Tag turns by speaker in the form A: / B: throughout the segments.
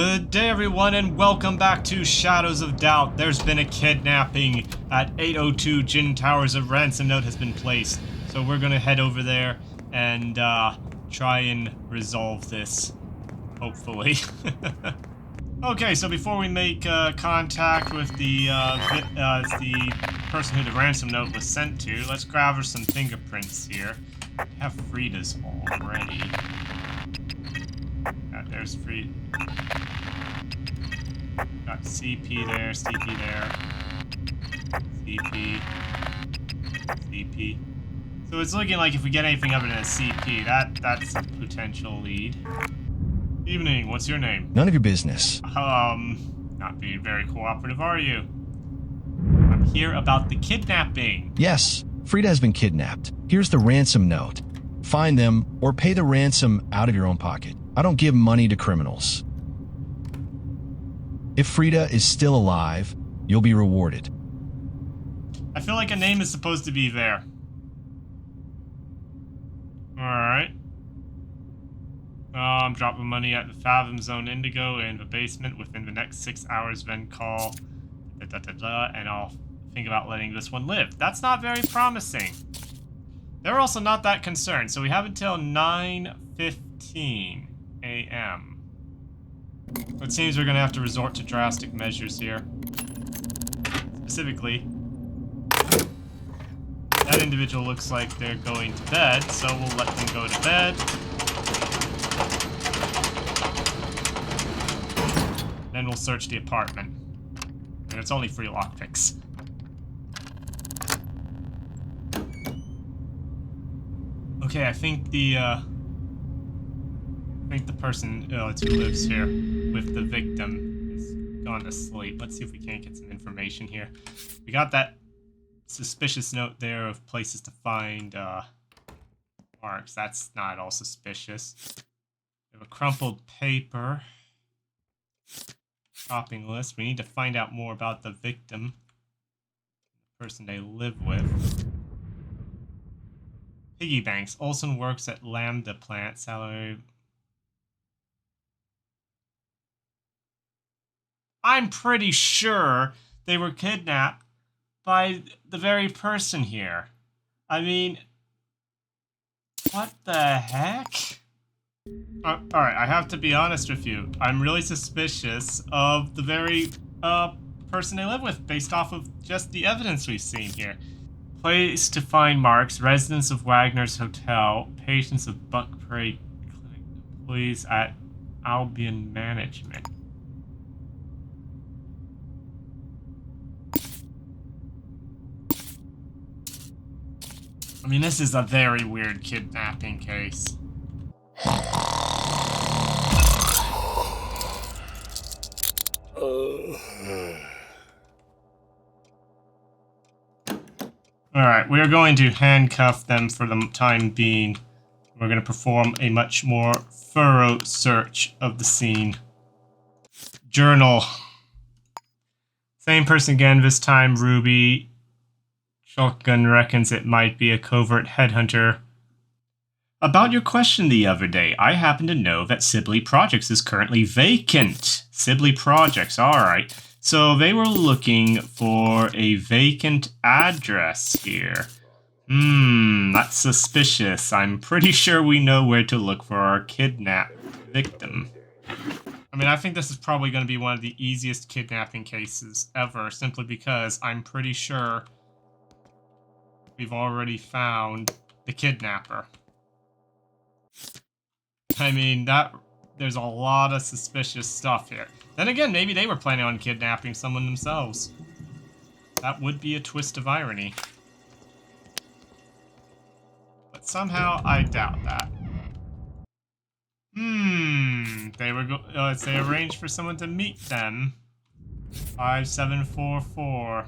A: Good day everyone and welcome back to Shadows of Doubt. There's been a kidnapping at 802 Jin Towers. A ransom note has been placed. So we're gonna head over there and try and resolve this, hopefully. Okay, so before we make contact with the person who the ransom note was sent to, let's gather some fingerprints here. I have Frida's already. There's Frida. Got CP there, CP there, CP, CP. So it's looking like if we get anything other than a CP, that's a potential lead. Evening, what's your name?
B: None of your business.
A: Not being very cooperative, are you? I'm here about the kidnapping.
B: Yes, Frida has been kidnapped. Here's the ransom note. Find them or pay the ransom out of your own pocket. I don't give money to criminals. If Frida is still alive, you'll be rewarded.
A: I feel like a name is supposed to be there. Alright. I'm dropping money at the Fathom Zone Indigo in the basement within the next 6 hours, then call and I'll think about letting this one live. That's not very promising. They're also not that concerned, so we have until 9:15 a.m. It seems we're gonna have to resort to drastic measures here. Specifically, that individual looks like they're going to bed, so we'll let them go to bed. Then we'll search the apartment. And it's only 3 lockpicks. Okay, I think the person who lives here with the victim is gone to sleep. Let's see if we can't get some information here. We got that suspicious note there of places to find marks. That's not at all suspicious. We have a crumpled paper. Shopping list. We need to find out more about the victim. The person they live with. Piggy banks. Olson works at Lambda plant. Salary. I'm pretty sure they were kidnapped by the very person here. I mean, what the heck? Alright, I have to be honest with you. I'm really suspicious of the very person they live with based off of just the evidence we've seen here. Place to find marks, residents of Wagner's Hotel, patients of Buck Parade Clinic, employees at Albion Management. I mean, this is a very weird kidnapping case. Alright, we're going to handcuff them for the time being. We're going to perform a much more thorough search of the scene. Journal. Same person again, this time Ruby. Shotgun reckons it might be a covert headhunter. About your question the other day, I happen to know that Sibley Projects is currently vacant. Sibley Projects, alright. So they were looking for a vacant address here. That's suspicious. I'm pretty sure we know where to look for our kidnapped victim. I mean, I think this is probably going to be one of the easiest kidnapping cases ever, simply because I'm pretty sure we've already found the kidnapper. I mean, there's a lot of suspicious stuff here. Then again, maybe they were planning on kidnapping someone themselves. That would be a twist of irony. But somehow, I doubt that. They arranged for someone to meet them. 5744.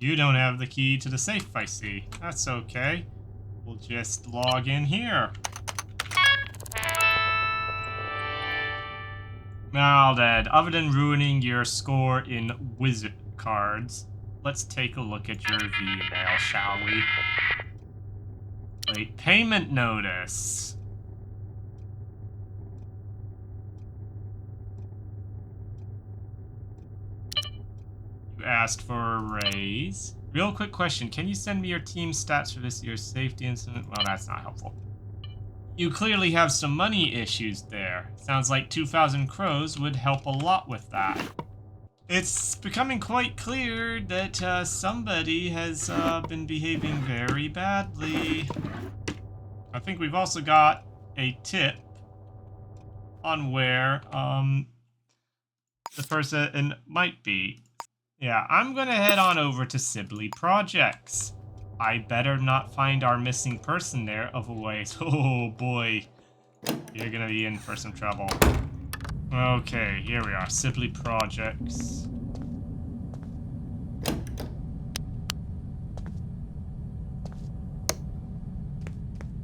A: You don't have the key to the safe, I see. That's okay. We'll just log in here. Now then, other than ruining your score in wizard cards, let's take a look at your email, shall we? Late payment notice. You asked for a raise. Real quick question. Can you send me your team stats for this year's safety incident? Well, that's not helpful. You clearly have some money issues there. Sounds like 2,000 crows would help a lot with that. It's becoming quite clear that somebody has been behaving very badly. I think we've also got a tip on where the person might be. Yeah, I'm gonna head on over to Sibley Projects. I better not find our missing person there, otherwise, oh boy, you're gonna be in for some trouble. Okay, here we are, Sibley Projects.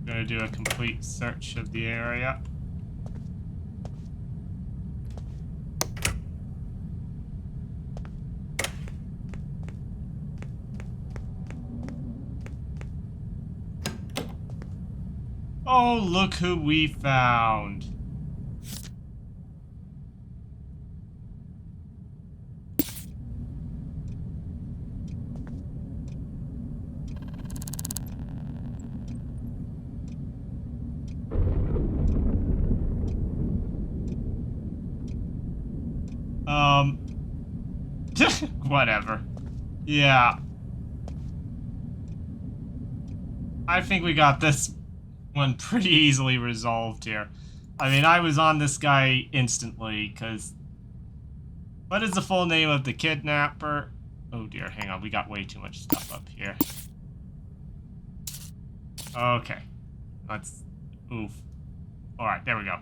A: Gonna do a complete search of the area. Oh, look who we found. Whatever. Yeah. I think we got this one pretty easily resolved here. I mean, I was on this guy instantly, because... What is the full name of the kidnapper? Oh dear, hang on, we got way too much stuff up here. Okay. Let's... Oof. Alright, there we go.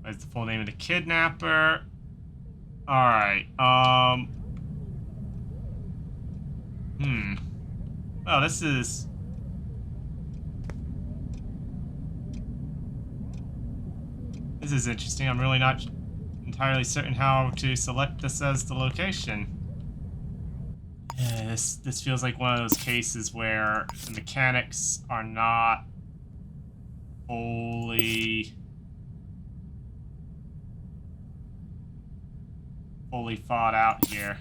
A: What is the full name of the kidnapper? Alright, Well, this is... This is interesting. I'm really not entirely certain how to select this as the location. Yeah, this feels like one of those cases where the mechanics are not fully thought out here.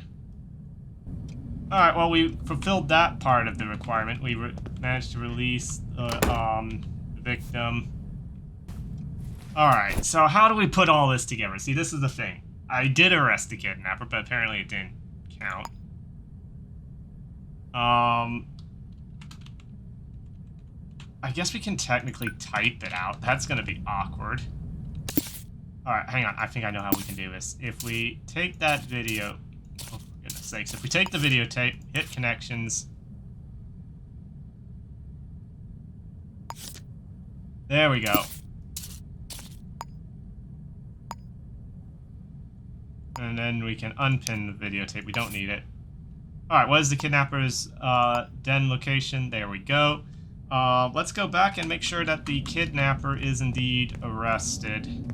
A: Alright, well, we fulfilled that part of the requirement. We managed to release the victim. Alright, so how do we put all this together? See, this is the thing. I did arrest the kidnapper, but apparently it didn't count. I guess we can technically type it out. That's gonna be awkward. Alright, hang on. I think I know how we can do this. If we take that video... Oh, for goodness sakes. If we take the videotape, hit connections... There we go. And then we can unpin the videotape. We don't need it. Alright, what is the kidnapper's den location? There we go. Let's go back and make sure that the kidnapper is indeed arrested.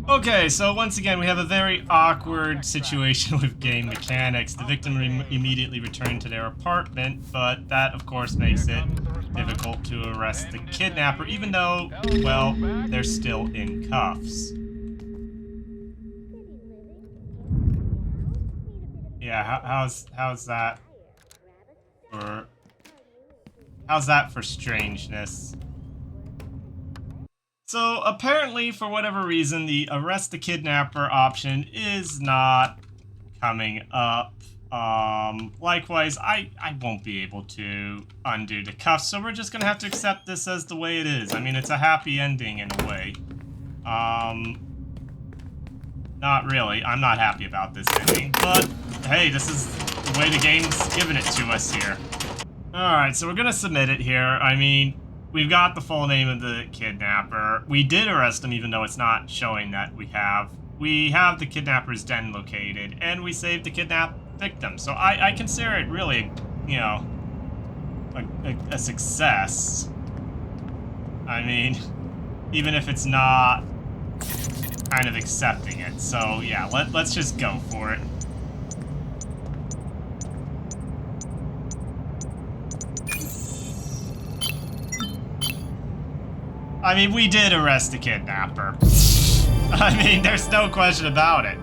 A: Okay, so once again, we have a very awkward situation with game mechanics. The victim immediately returned to their apartment, but that, of course, makes it difficult to arrest the kidnapper, even though, well, they're still in cuffs. Yeah, how's that for strangeness? So apparently, for whatever reason, the arrest the kidnapper option is not coming up. Likewise, I won't be able to undo the cuffs, so we're just gonna have to accept this as the way it is. I mean, it's a happy ending in a way. Not really. I'm not happy about this ending, but hey, this is the way the game's giving it to us here. Alright, so we're gonna submit it here. I mean, we've got the full name of the kidnapper. We did arrest him, even though it's not showing that we have. We have the kidnapper's den located, and we saved the kidnapped victim. So I consider it really, you know, a success. I mean, even if it's not kind of accepting it. So yeah, let's just go for it. I mean, we did arrest the kidnapper. I mean, there's no question about it.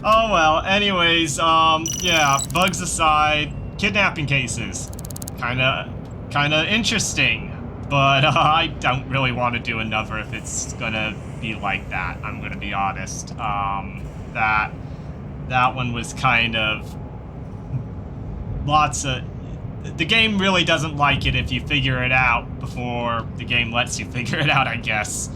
A: Oh well, anyways, yeah, bugs aside, kidnapping cases. Kinda interesting. But I don't really want to do another if it's gonna be like that, I'm gonna be honest. That one was kind of... lots of... The game really doesn't like it if you figure it out before the game lets you figure it out, I guess.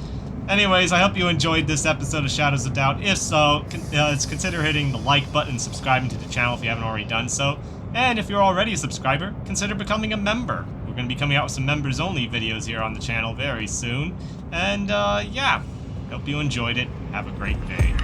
A: Anyways, I hope you enjoyed this episode of Shadows of Doubt. If so, consider hitting the like button and subscribing to the channel if you haven't already done so. And if you're already a subscriber, consider becoming a member. We're going to be coming out with some members-only videos here on the channel very soon. And, yeah, hope you enjoyed it. Have a great day.